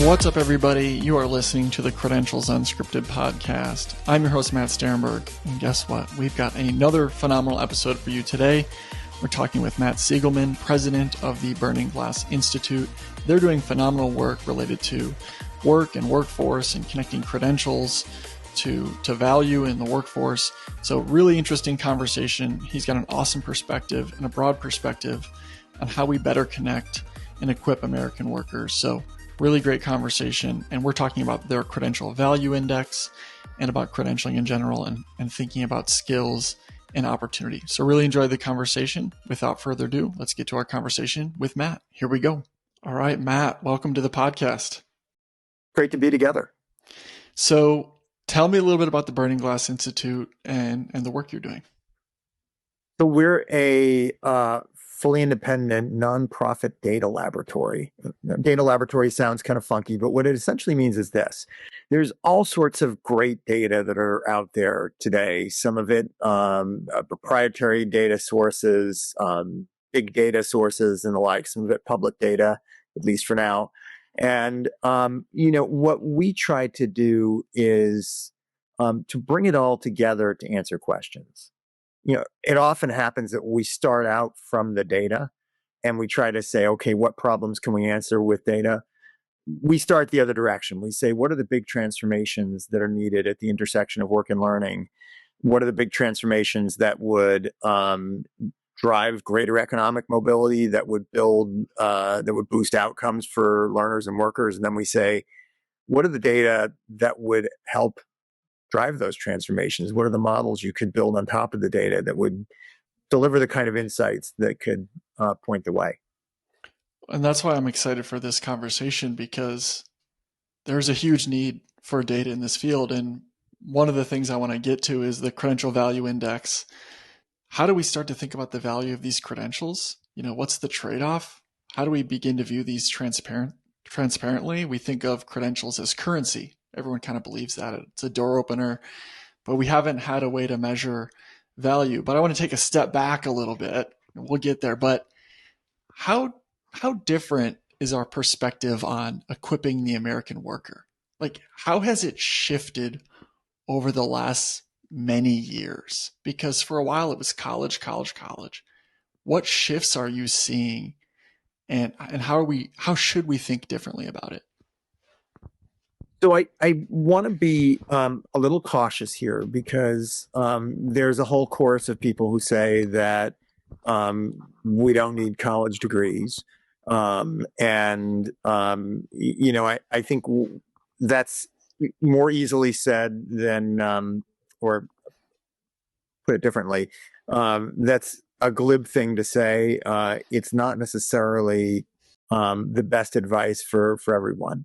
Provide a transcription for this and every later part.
What's up, everybody? You are listening to the Credentials Unscripted podcast. I'm your host, Matt Sternberg, and guess what? We've got another phenomenal episode for you today. We're talking with Matt Sigelman, president of the Burning Glass Institute. They're doing phenomenal work related to work and workforce and connecting credentials to value in the workforce. So really interesting conversation. He's got an awesome perspective and a broad perspective on how we better connect and equip American workers. So really great conversation. And we're talking about their Credential Value Index and about credentialing in general and thinking about skills and opportunity. So really enjoy the conversation. Without further ado, let's get to our conversation with Matt. Here we go. All right, Matt, welcome to the podcast. Great to be together. So tell me a little bit about the Burning Glass Institute and the work you're doing. So we're a fully independent nonprofit data laboratory. Data laboratory sounds kind of funky, but what it essentially means is this. There's all sorts of great data that are out there today. Some of it proprietary data sources, big data sources and the like, some of it public data, at least for now. And, what we try to do is to bring it all together to answer questions. It often happens that we start out from the data and we try to say, okay, what problems can we answer with data? We start the other direction. We say, what are the big transformations that are needed at the intersection of work and learning? What are the big transformations that would drive greater economic mobility, that would boost outcomes for learners and workers? And then we say, what are the data that would help drive those transformations? What are the models you could build on top of the data that would deliver the kind of insights that could point the way? And that's why I'm excited for this conversation, because there's a huge need for data in this field. And one of the things I want to get to is the Credential Value Index. How do we start to think about the value of these credentials? What's the trade-off? How do we begin to view these transparently? We think of credentials as currency. Everyone kind of believes that it's a door opener, but we haven't had a way to measure value. But I want to take a step back a little bit. We'll get there. But how different is our perspective on equipping the American worker? Like, how has it shifted over the last many years? Because for a while it was college. What shifts are you seeing, and how should we think differently about it? So I want to be a little cautious here, because there's a whole chorus of people who say that we don't need college degrees. I think that's more easily said than, or put it differently, that's a glib thing to say. It's not necessarily the best advice for everyone.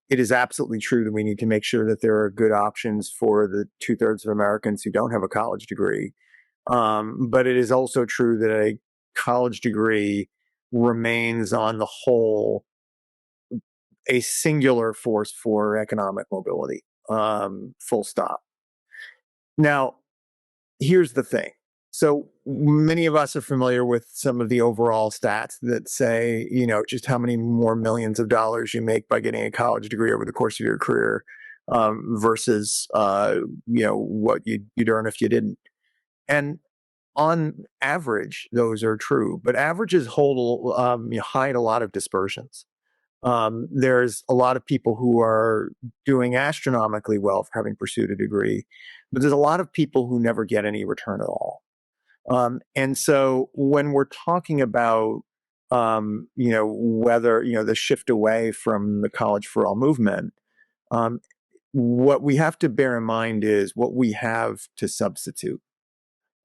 It is absolutely true that we need to make sure that there are good options for the 2/3 of Americans who don't have a college degree. But it is also true that a college degree remains, on the whole, a singular force for economic mobility. Full stop. Now, here's the thing. So many of us are familiar with some of the overall stats that say, just how many more millions of dollars you make by getting a college degree over the course of your career versus, what you'd earn if you didn't. And on average, those are true, but averages hide a lot of dispersions. There's a lot of people who are doing astronomically well for having pursued a degree, but there's a lot of people who never get any return at all. And so when we're talking about, whether, the shift away from the college for all movement, what we have to bear in mind is what we have to substitute.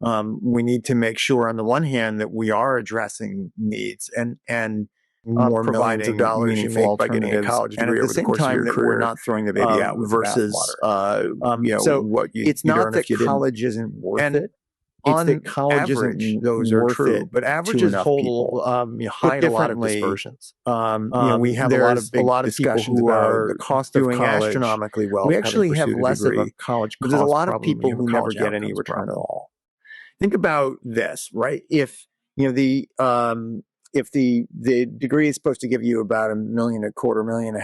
We need to make sure, on the one hand, that we are addressing needs and more millions of dollars you make by getting a college degree over the course of your career. We're not throwing the baby out with versus, so what it's not that college isn't worth it. It's that college isn't, those are true, but averages hide a lot of dispersions. We have a lot of people who are the cost of doing astronomically well. We actually have less of a college cost, but there's a lot of people who never get any return at all. Think about this, right? If the if the degree is supposed to give you about $1.25 million, $1.5 million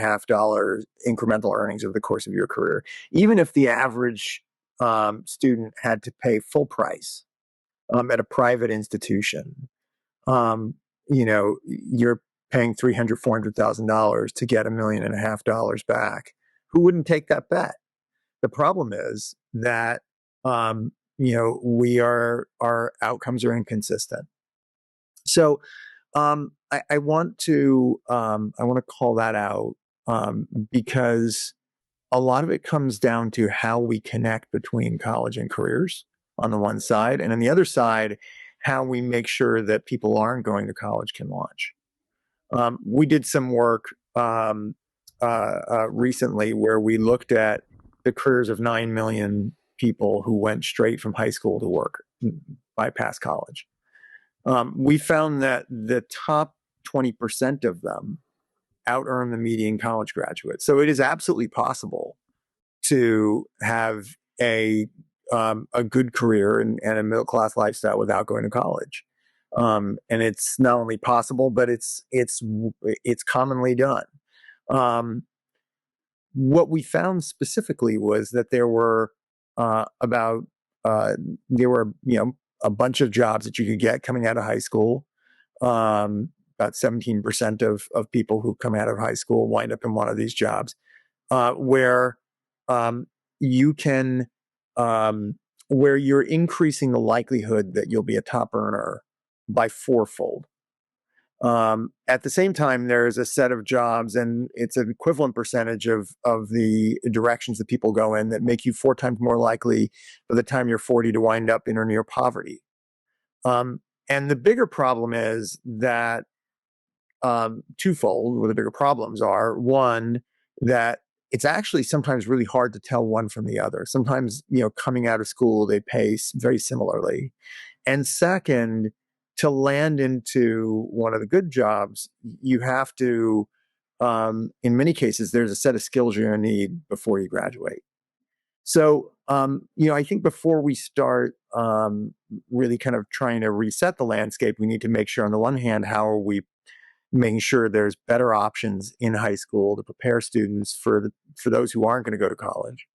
incremental earnings over the course of your career, even if the average student had to pay full price at a private institution, um, you're paying $300,000, $400,000 to get $1.5 million back. Who wouldn't take that bet? The problem is that our outcomes are inconsistent. So I want to call that out because a lot of it comes down to how we connect between college and careers on the one side, and on the other side, how we make sure that people aren't going to college can launch. We did some work recently where we looked at the careers of 9 million people who went straight from high school to work, bypass college. We found that the top 20% of them out earn the median college graduate. So it is absolutely possible to have a good career and a middle class lifestyle without going to college. And it's not only possible, but it's commonly done. What we found specifically was that there were a bunch of jobs that you could get coming out of high school. About 17% of people who come out of high school wind up in one of these jobs, where you can where you're increasing the likelihood that you'll be a top earner by fourfold. At the same time, there's a set of jobs, and it's an equivalent percentage of the directions that people go in that make you 4 times more likely by the time you're 40 to wind up in or near poverty. And the bigger problem is that twofold. Where the bigger problems are: one, that it's actually sometimes really hard to tell one from the other. Sometimes, coming out of school, they pay very similarly. And second, to land into one of the good jobs, you have to, in many cases, there's a set of skills you're going to need before you graduate. So, I think before we start really kind of trying to reset the landscape, we need to make sure, on the one hand, how are we making sure there's better options in high school to prepare students for those who aren't going to go to college,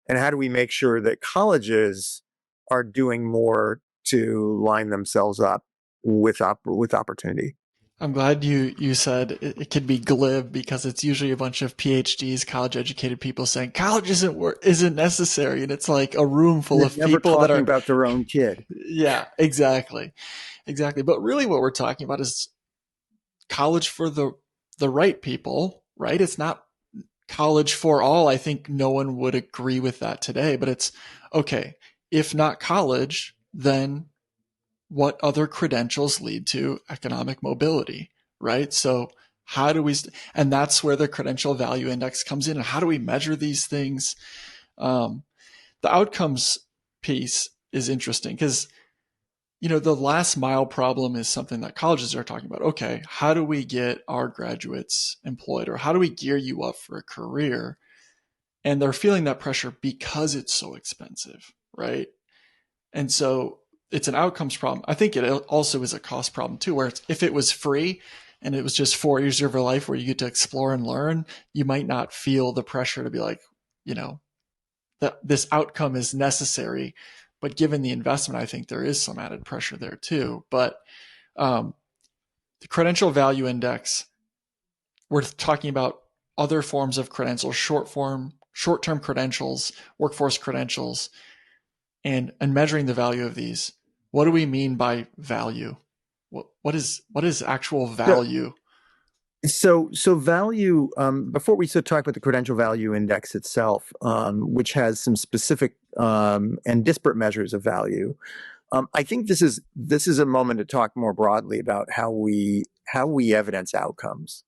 and how do we make sure that colleges are doing more to line themselves up with opportunity. I'm glad you said it could be glib, because it's usually a bunch of PhDs, college educated people saying college isn't necessary, and it's like a room full They're of never people that talking are, about their own kid. yeah, exactly. But really what we're talking about is college for the right people, right? It's not college for all. I think no one would agree with that today, but it's okay. If not college, then what other credentials lead to economic mobility, right? So how do we, and that's where the Credential Value Index comes in. And how do we measure these things? The outcomes piece is interesting because, the last mile problem is something that colleges are talking about. Okay, how do we get our graduates employed, or how do we gear you up for a career? And they're feeling that pressure because it's so expensive, right? And so it's an outcomes problem. I think it also is a cost problem too, where if it was free and it was just 4 years of your life where you get to explore and learn, you might not feel the pressure to be like, that this outcome is necessary. But given the investment, I think there is some added pressure there too. But the Credential Value Index, we're talking about other forms of credentials, short-term credentials, workforce credentials, and measuring the value of these. What do we mean by value? What is actual value? So value. Before we talk about the Credential Value Index itself, which has some specific and disparate measures of value, I think this is a moment to talk more broadly about how we evidence outcomes.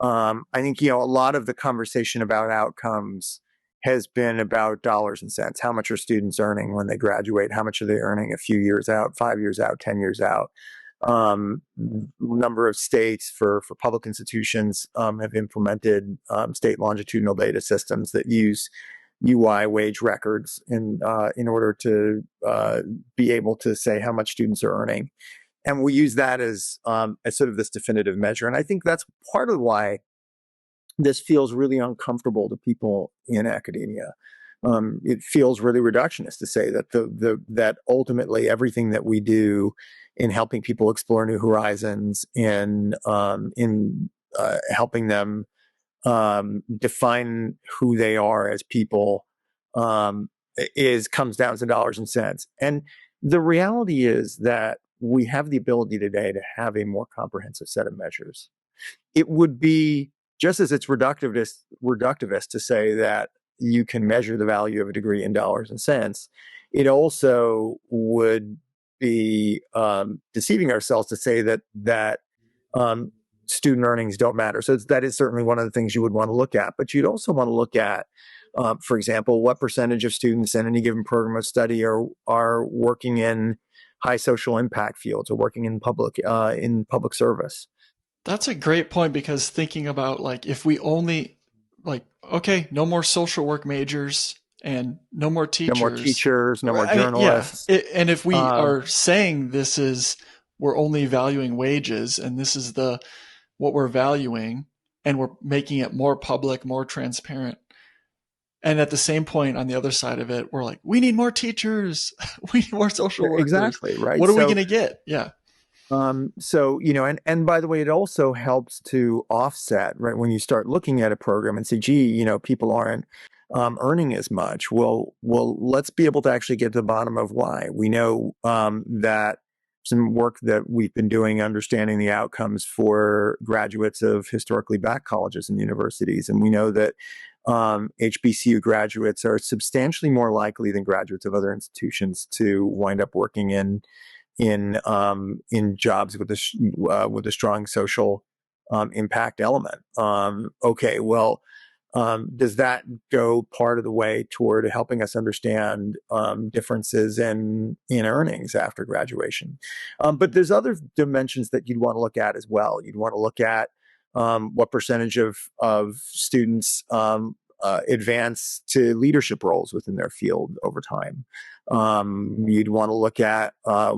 I think a lot of the conversation about outcomes has been about dollars and cents. How much are students earning when they graduate? How much are they earning a few years out, 5 years out, 10 years out? Number of states for public institutions have implemented state longitudinal data systems that use UI wage records in order to be able to say how much students are earning. and we use that as sort of this definitive measure. And I think that's part of why this feels really uncomfortable to people in academia. It feels really reductionist to say that that ultimately everything that we do in helping people explore new horizons, in helping them define who they are as people, comes down to dollars and cents. And the reality is that we have the ability today to have a more comprehensive set of measures. It would be just as it's reductivist to say that you can measure the value of a degree in dollars and cents. It also would be deceiving ourselves to say that um, student earnings don't matter. So that is certainly one of the things you would want to look at. But you'd also want to look at, for example, what percentage of students in any given program of study are working in high social impact fields or working in public service. That's a great point because thinking about like if we only like okay, no more social work majors and no more No more teachers. teachers, no more I mean, yeah, journalists. and if we Um, are saying this is we're only valuing wages and this is the what we're valuing and we're making it more public, more transparent. And at the same point on the other side of it, we're like, we need more teachers. We need more social workers. exactly, right? What are we going to get? Yeah. So, and by the way, it also helps to offset, right? When you start looking at a program and say, gee, people aren't earning as much. Well, let's be able to actually get to the bottom of why. We know that some work that we've been doing understanding the outcomes for graduates of historically black colleges and universities. And we know that HBCU graduates are substantially more likely than graduates of other institutions to wind up working in jobs with a strong social impact element. Okay, well, does that go part of the way toward helping us understand differences in earnings after graduation? But there's other dimensions that you'd want to look at as well. You'd want to look at what percentage of students advance to leadership roles within their field over time. You'd want to look at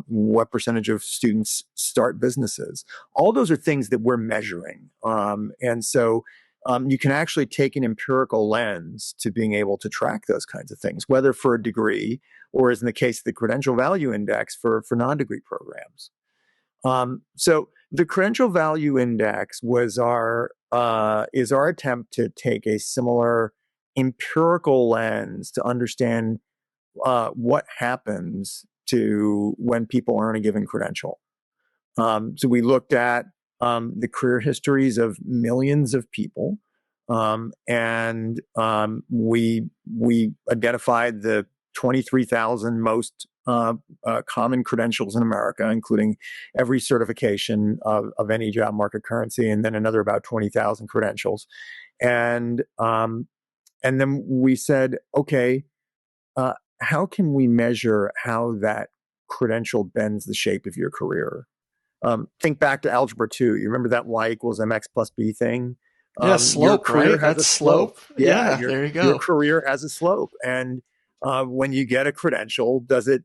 what percentage of students start businesses. All those are things that we're measuring. And so you can actually take an empirical lens to being able to track those kinds of things, whether for a degree or, as in the case of the Credential Value Index, for non-degree programs. So the Credential Value Index is our attempt to take a similar empirical lens to understand what happens to when people earn a given credential. So we looked at the career histories of millions of people, and we identified the 23,000 most common credentials in America, including every certification of any job market currency, and then another about 20,000 credentials. And then we said, okay, how can we measure how that credential bends the shape of your career? Think back to Algebra 2. You remember that y equals mx plus b thing? Yeah, Your slope, career right? has a That's slope. slope. Yeah, Yeah, there you your go. career has a slope. And when you get a credential, does it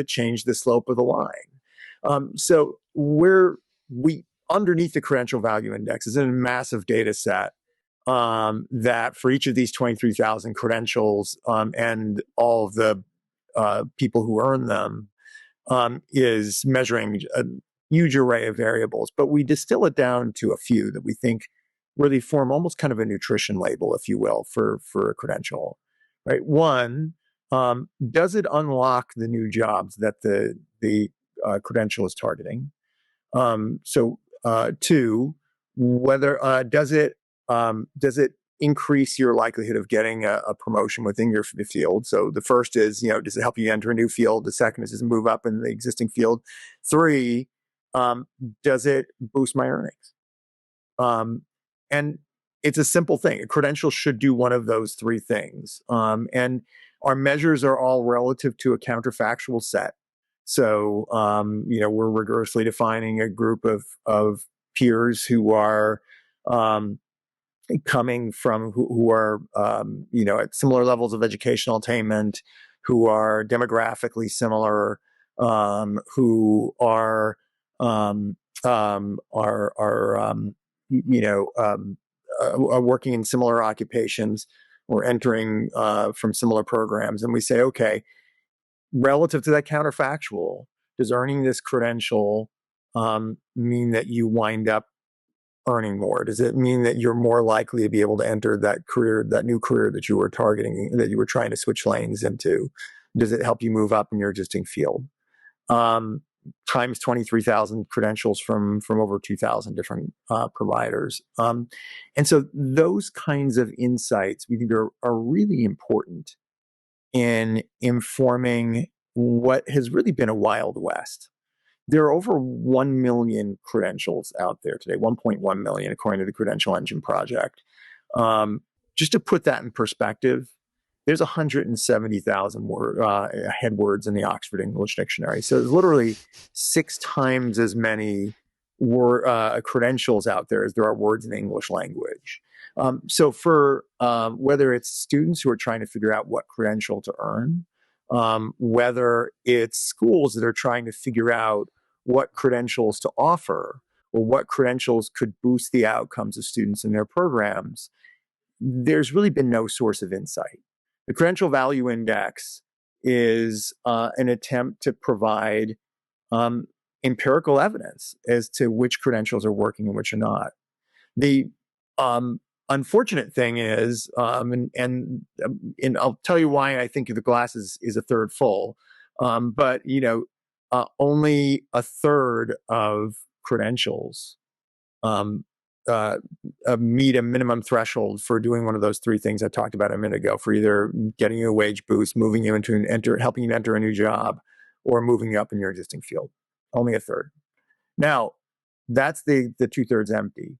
change the slope of the line? So we underneath the Credential Value Index is a massive data set that for each of these 23,000 credentials and all of the people who earn them is measuring a huge array of variables. But we distill it down to a few that we think really form almost kind of a nutrition label, if you will, for a credential. Right? One, does it unlock the new jobs that the credential is targeting? Two, whether does it increase your likelihood of getting a promotion within your field? So the first is, does it help you enter a new field? The second is, does it move up in the existing field? Three, does it boost my earnings? And it's a simple thing. A credential should do one of those three things. And our measures are all relative to a counterfactual set. So, we're rigorously defining a group of peers who are coming from who are at similar levels of educational attainment, who are demographically similar, who are um, are you know are working in similar occupations or entering from similar programs, and we say, okay, relative to that counterfactual, does earning this credential mean that you wind up earning more? Does it mean that you're more likely to be able to enter that career, that new career that you were targeting, that you were trying to switch lanes into? Does it help you move up in your existing field? Um, Times 23,000 credentials from over 2,000 different providers. And so those kinds of insights we think are really important in informing what has really been a Wild West. There are over 1 million credentials out there today, 1.1 million, according to the Credential Engine Project. Um, just to put that in perspective, there's 170,000 head words in the Oxford English Dictionary. So there's literally 6 times as many credentials out there as there are words in the English language. So for whether it's students who are trying to figure out what credential to earn, whether it's schools that are trying to figure out what credentials to offer or what credentials could boost the outcomes of students in their programs, there's really been no source of insight. The Credential Value Index is an attempt to provide empirical evidence as to which credentials are working and which are not. The unfortunate thing is, and I'll tell you why I think the glass is a third full, but only a third of credentials um, uh, meet a minimum threshold for doing one of those 3 things I talked about a minute ago, for either getting you a wage boost, moving you helping you enter a new job, or moving you up in your existing field. Only a third. Now, that's the 2/3 empty.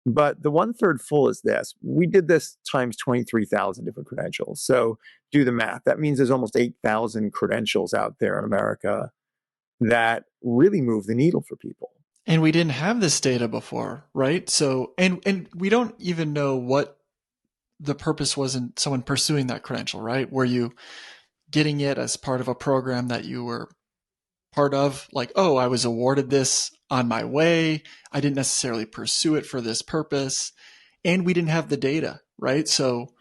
But the 1/3 full is this. We did this times 23,000 different credentials. So do the math. That means there's almost 8,000 credentials out there in America that really move the needle for people. And we didn't have this data before, right? So, and we don't even know what the purpose was in someone pursuing that credential, right? Were you getting it as part of a program that you were part of? Like, oh, I was awarded this on my way. I didn't necessarily pursue it for this purpose. And we didn't have the data, right? So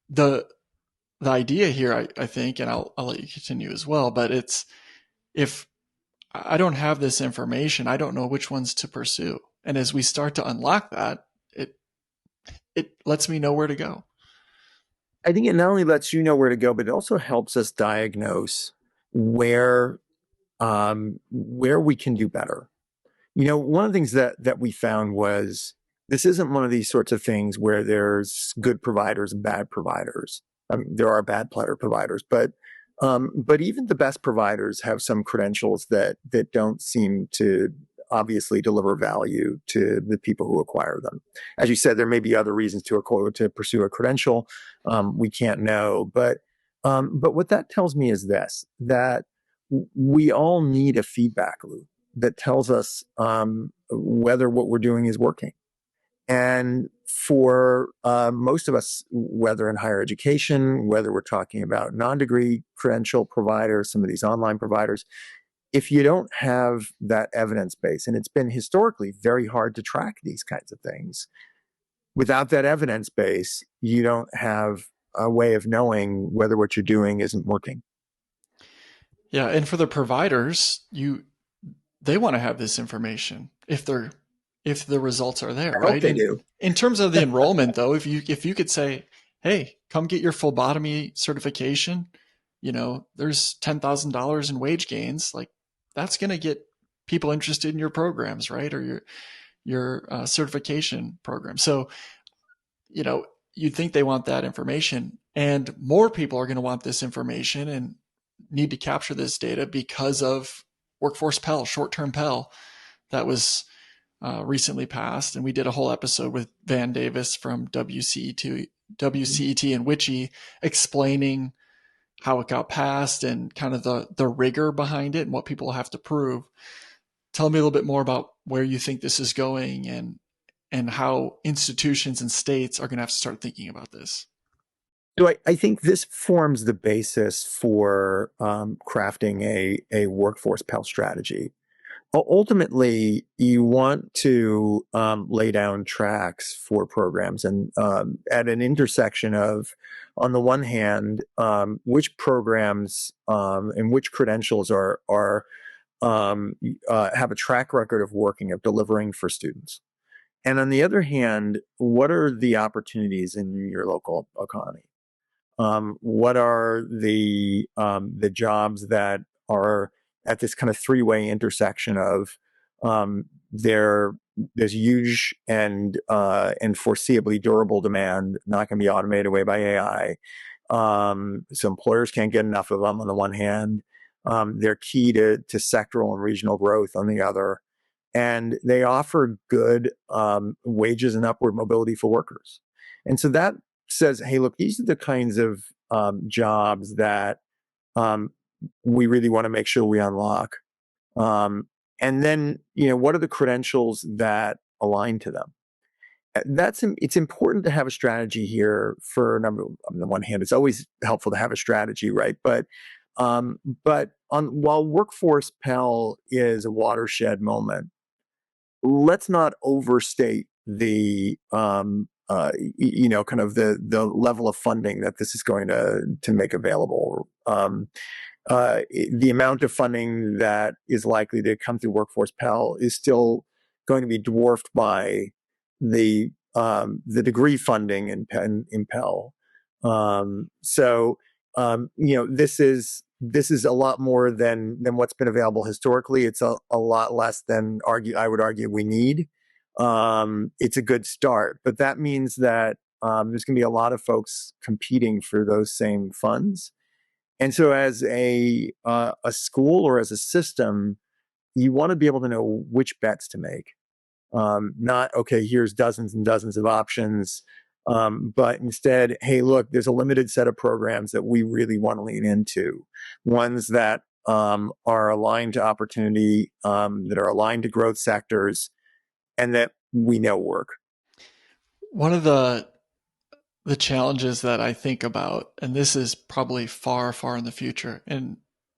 the the idea here, I think, and I'll let you continue as well, but it's if I don't have this information, I don't know which ones to pursue. And as we start to unlock that, it lets me know where to go. I think it not only lets you know where to go, but it also helps us diagnose where where we can do better. One of the things that we found was this isn't one of these sorts of things where there's good providers and bad providers. I mean, there are bad providers, but even the best providers have some credentials that don't seem to obviously deliver value to the people who acquire them. As you said, there may be other reasons to pursue a credential. We can't know, but what that tells me is this: that we all need a feedback loop that tells us whether what we're doing is working. And for most of us, whether in higher education, whether we're talking about non-degree credential providers, some of these online providers, if you don't have that evidence base, and it's been historically very hard to track these kinds of things, without that evidence base, you don't have a way of knowing whether what you're doing isn't working. Yeah, and for the providers, they want to have this information if the results are there, I hope right? they And do. in terms of the enrollment, though, if you could say, hey, come get your phlebotomy certification, there's $10,000 in wage gains, like that's going to get people interested in your programs, right? Or your certification program. So, you'd think they want that information, and more people are going to want this information and need to capture this data because of workforce Pell, short-term Pell that was recently passed. And we did a whole episode with Van Davis from WCET and Witchy explaining how it got passed and kind of the rigor behind it and what people have to prove. Tell me a little bit more about where you think this is going and how institutions and states are going to have to start thinking about this. So I think this forms the basis for crafting a workforce Pell strategy. ultimately, you want to lay down tracks for programs and at an intersection of, on the one hand, which programs and which credentials have a track record of working, of delivering for students. And on the other hand, what are the opportunities in your local economy? What are the jobs that are at this kind of three-way intersection of um, there there's huge and foreseeably durable demand, not going to be automated away by AI. So employers can't get enough of them on the one hand. They're key to sectoral and regional growth on the other, and they offer good wages and upward mobility for workers. And so that says, hey, look, these are the kinds of jobs that um, we really want to make sure we unlock. Um, and then, what are the credentials that align to them? It's important to have a strategy here. On the one hand, it's always helpful to have a strategy, right? But while Workforce Pell is a watershed moment, let's not overstate the kind of the level of funding that this is going to make available. The amount of funding that is likely to come through Workforce Pell is still going to be dwarfed by the degree funding in Pell. This is a lot more than what's been available historically. It's a lot less than I would argue we need. It's a good start, but that means that there's going to be a lot of folks competing for those same funds. And so, as a school or as a system, you want to be able to know which bets to make. Not, okay, here's dozens and dozens of options, but instead, hey, look, there's a limited set of programs that we really want to lean into, ones that are aligned to opportunity, that are aligned to growth sectors, and that we know work. One of the challenges that I think about, and this is probably far, far in the future,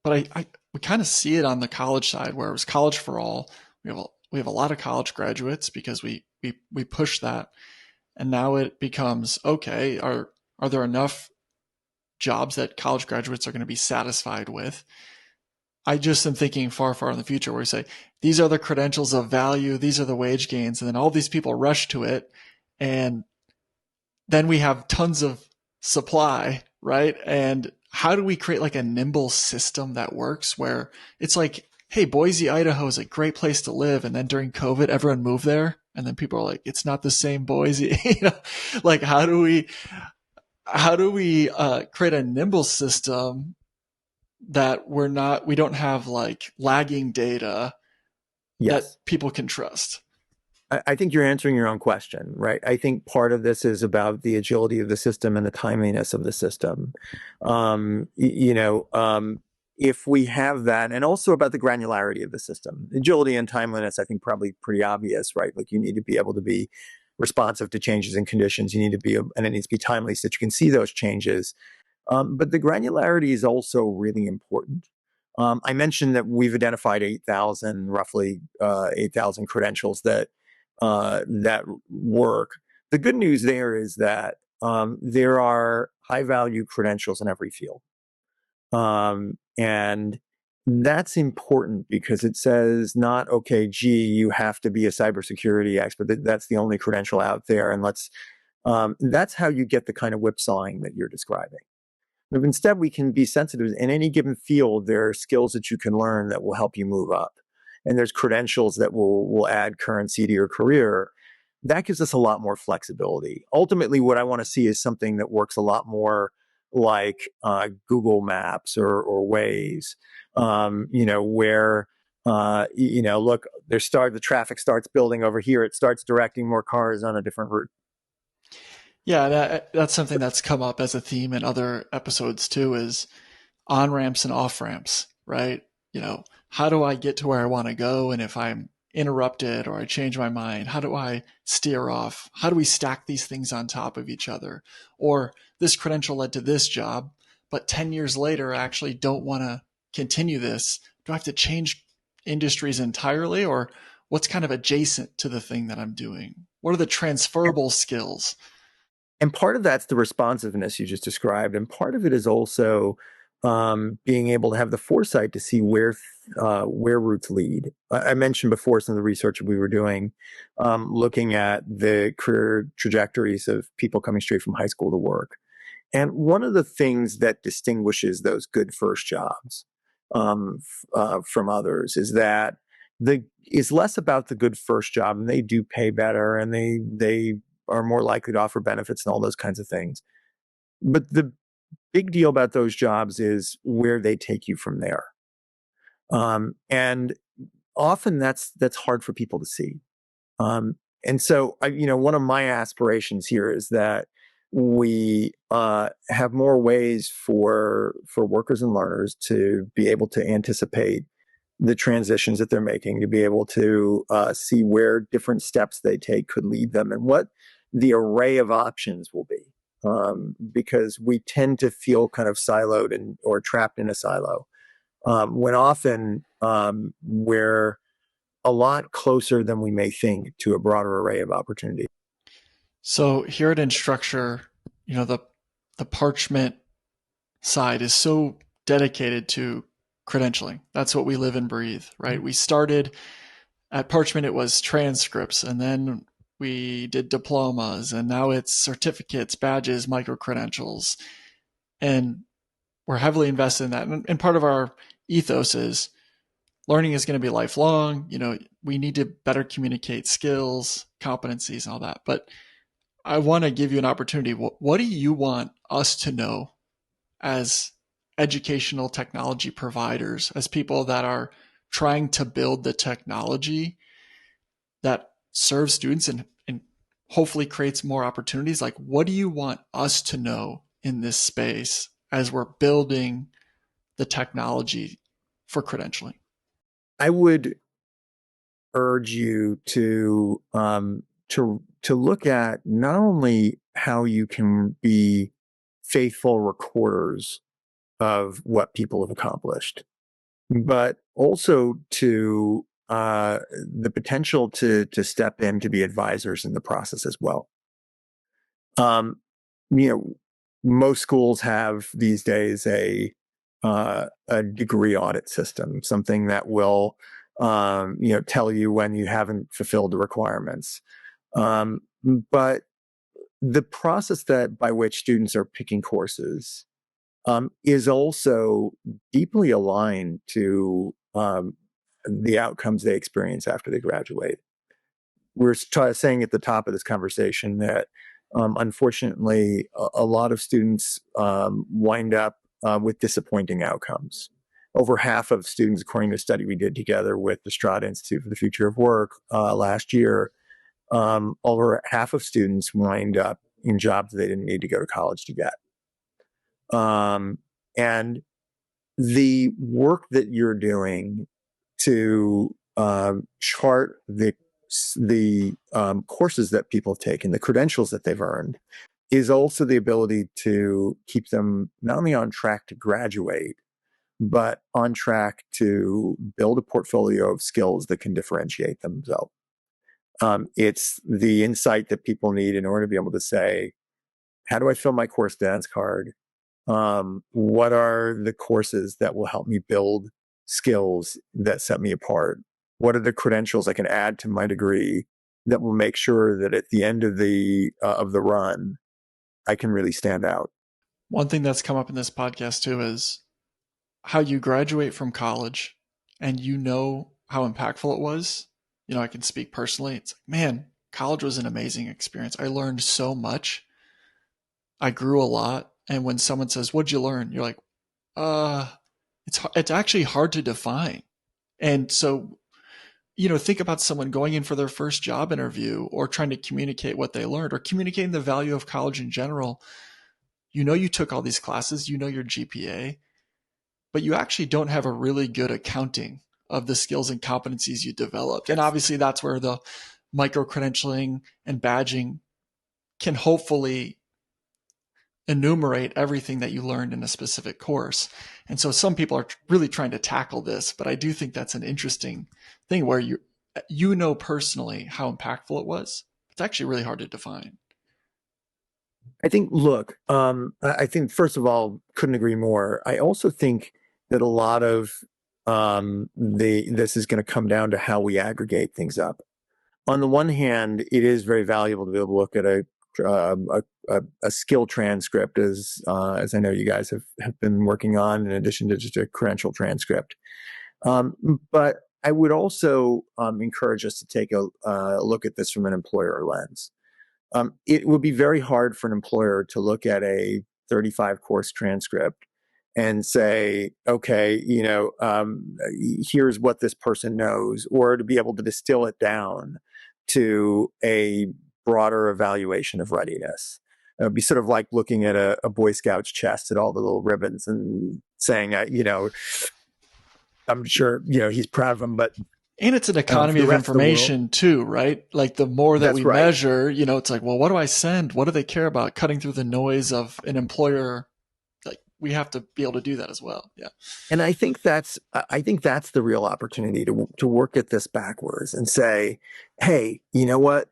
but we kind of see it on the college side, where it was college for all. We have a lot of college graduates because we push that, and now it becomes, okay, are there enough jobs that college graduates are going to be satisfied with? I just am thinking far, far in the future, where we say these are the credentials of value, these are the wage gains, and then all these people rush to it, and then we have tons of supply, right? And how do we create like a nimble system that works, where it's like, hey, Boise, Idaho is a great place to live, and then during COVID, everyone moved there, and then people are like, it's not the same Boise. Like how do we create a nimble system that we don't have like lagging data Yes. that people can trust? I think you're answering your own question, right? I think part of this is about the agility of the system and the timeliness of the system. If we have that, and also about the granularity of the system, agility and timeliness, I think probably pretty obvious, right? Like you need to be able to be responsive to changes in conditions. You need to be, and it needs to be timely so that you can see those changes. But the granularity is also really important. I mentioned that we've identified roughly 8,000 credentials that work. The good news there is that there are high value credentials in every field. And that's important because it says not, okay, gee, you have to be a cybersecurity expert. That's the only credential out there. And that's how you get the kind of whipsawing that you're describing. But instead, we can be sensitive. In any given field, there are skills that you can learn that will help you move up. And there's credentials that will add currency to your career. That gives us a lot more flexibility. Ultimately, what I want to see is something that works a lot more like Google Maps or Waze, where look, the traffic starts building over here. It starts directing more cars on a different route. Yeah, that's something that's come up as a theme in other episodes too, is on ramps and off ramps, right? How do I get to where I want to go? And if I'm interrupted or I change my mind, how do I steer off? How do we stack these things on top of each other? Or this credential led to this job, but 10 years later, I actually don't want to continue this. Do I have to change industries entirely, or what's kind of adjacent to the thing that I'm doing? What are the transferable skills? And part of that's the responsiveness you just described, and part of it is also being able to have the foresight to see where routes lead. I mentioned before some of the research we were doing, looking at the career trajectories of people coming straight from high school to work. And one of the things that distinguishes those good first jobs from others is that the is less about the good first job, and they do pay better, and they are more likely to offer benefits and all those kinds of things. But the big deal about those jobs is where they take you from there. And often that's hard for people to see. And so, one of my aspirations here is that we have more ways for workers and learners to be able to anticipate the transitions that they're making, to be able to see where different steps they take could lead them, and what the array of options will be. Because we tend to feel kind of siloed or trapped in a silo, when often we're a lot closer than we may think to a broader array of opportunity. So here at Instructure, the Parchment side is so dedicated to credentialing. That's what we live and breathe, right? We started at Parchment, it was transcripts, and then we did diplomas, and now it's certificates, badges, micro credentials. And we're heavily invested in that. And part of our ethos is learning is going to be lifelong. We need to better communicate skills, competencies, and all that. But I want to give you an opportunity. What do you want us to know as educational technology providers, as people that are trying to build the technology that serves students and hopefully creates more opportunities? Like, what do you want us to know in this space as we're building the technology for credentialing? I would urge you to look at not only how you can be faithful recorders of what people have accomplished, but also to the potential to step in to be advisors in the process as well. Um, you know, most schools have these days a degree audit system, something that will tell you when you haven't fulfilled the requirements. But the process that by which students are picking courses is also deeply aligned to the outcomes they experience after they graduate. We're saying at the top of this conversation that unfortunately a lot of students wind up with disappointing outcomes. Over half of students, according to a study we did together with the Strada Institute for the Future of Work last year, over half of students wind up in jobs they didn't need to go to college to get. And the work that you're doing to chart the courses that people have taken, the credentials that they've earned, is also the ability to keep them not only on track to graduate, but on track to build a portfolio of skills that can differentiate themselves. It's the insight that people need in order to be able to say, how do I fill my course dance card? What are the courses that will help me build skills that set me apart? What are the credentials I can add to my degree that will make sure that at the end of the run, I can really stand out? One thing that's come up in this podcast too is how you graduate from college and how impactful it was. I can speak personally. It's like, man, college was an amazing experience. I learned so much. I grew a lot. And when someone says, "What'd you learn?" You're like, it's actually hard to define. And so, think about someone going in for their first job interview or trying to communicate what they learned or communicating the value of college in general. You took all these classes, your GPA, but you actually don't have a really good accounting of the skills and competencies you developed. And obviously that's where the micro credentialing and badging can hopefully enumerate everything that you learned in a specific course. And so some people are really trying to tackle this, but I do think that's an interesting thing where you know personally how impactful it was. It's actually really hard to define. I think, look, I think, first of all, couldn't agree more. I also think that a lot of this is going to come down to how we aggregate things up. On the one hand, it is very valuable to be able to look at a skill transcript, as I know you guys have been working on, in addition to just a credential transcript. But I would also encourage us to take a look at this from an employer lens. It would be very hard for an employer to look at a 35 course transcript and say, okay, here's what this person knows, or to be able to distill it down to a broader evaluation of readiness. It would be sort of like looking at a Boy Scout's chest at all the little ribbons and saying, I'm sure, he's proud of them, but and it's an economy of information too, right? Like the more that we measure, it's like, well, what do I send? What do they care about? Cutting through the noise of an employer, like we have to be able to do that as well. Yeah. And I think that's the real opportunity to work at this backwards and say, hey, you know what?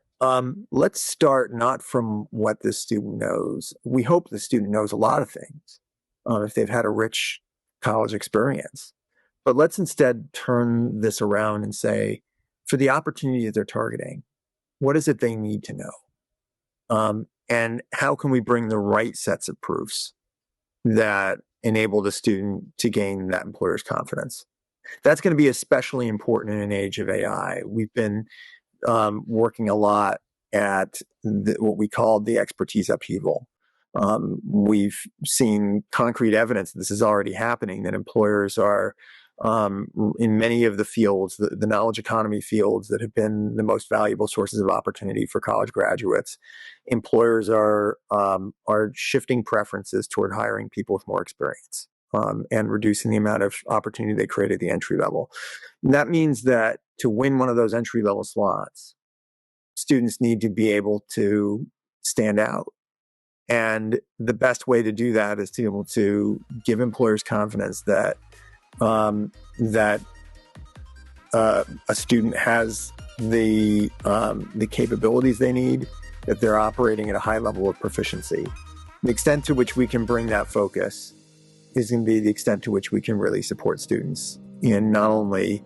Let's start not from what the student knows. We hope the student knows a lot of things if they've had a rich college experience. But let's instead turn this around and say, for the opportunity that they're targeting, what is it they need to know? And how can we bring the right sets of proofs that enable the student to gain that employer's confidence? That's going to be especially important in an age of AI. We've been working a lot at what we call the expertise upheaval. We've seen concrete evidence that this is already happening, that employers are in many of the fields, the knowledge economy fields that have been the most valuable sources of opportunity for college graduates, employers are shifting preferences toward hiring people with more experience and reducing the amount of opportunity they create at the entry level. And that means that to win one of those entry level slots, students need to be able to stand out. And the best way to do that is to be able to give employers confidence that a student has the capabilities they need, that they're operating at a high level of proficiency. The extent to which we can bring that focus is going to be the extent to which we can really support students in not only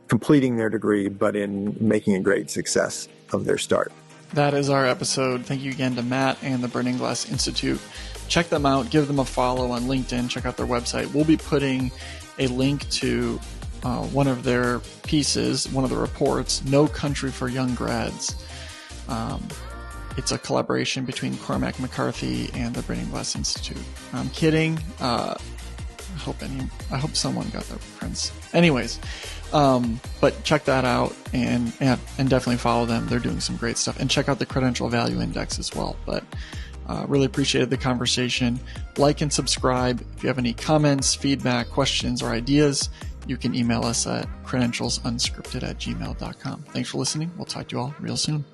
completing their degree, but in making a great success of their start. That is our episode. Thank you again to Matt and the Burning Glass Institute. Check them out. Give them a follow on LinkedIn. Check out their website. We'll be putting a link to one of their pieces, one of the reports, No Country for Young Grads. It's a collaboration between Cormac McCarthy and the Burning Glass Institute. I'm kidding. I hope someone got that reference. Anyways, but check that out and definitely follow them. They're doing some great stuff. And check out the Credential Value Index as well. But really appreciated the conversation. Like and subscribe. If you have any feedback, questions, or ideas, you can email us at credentialsunscripted@gmail.com. Thanks for listening. We'll talk to you all real soon.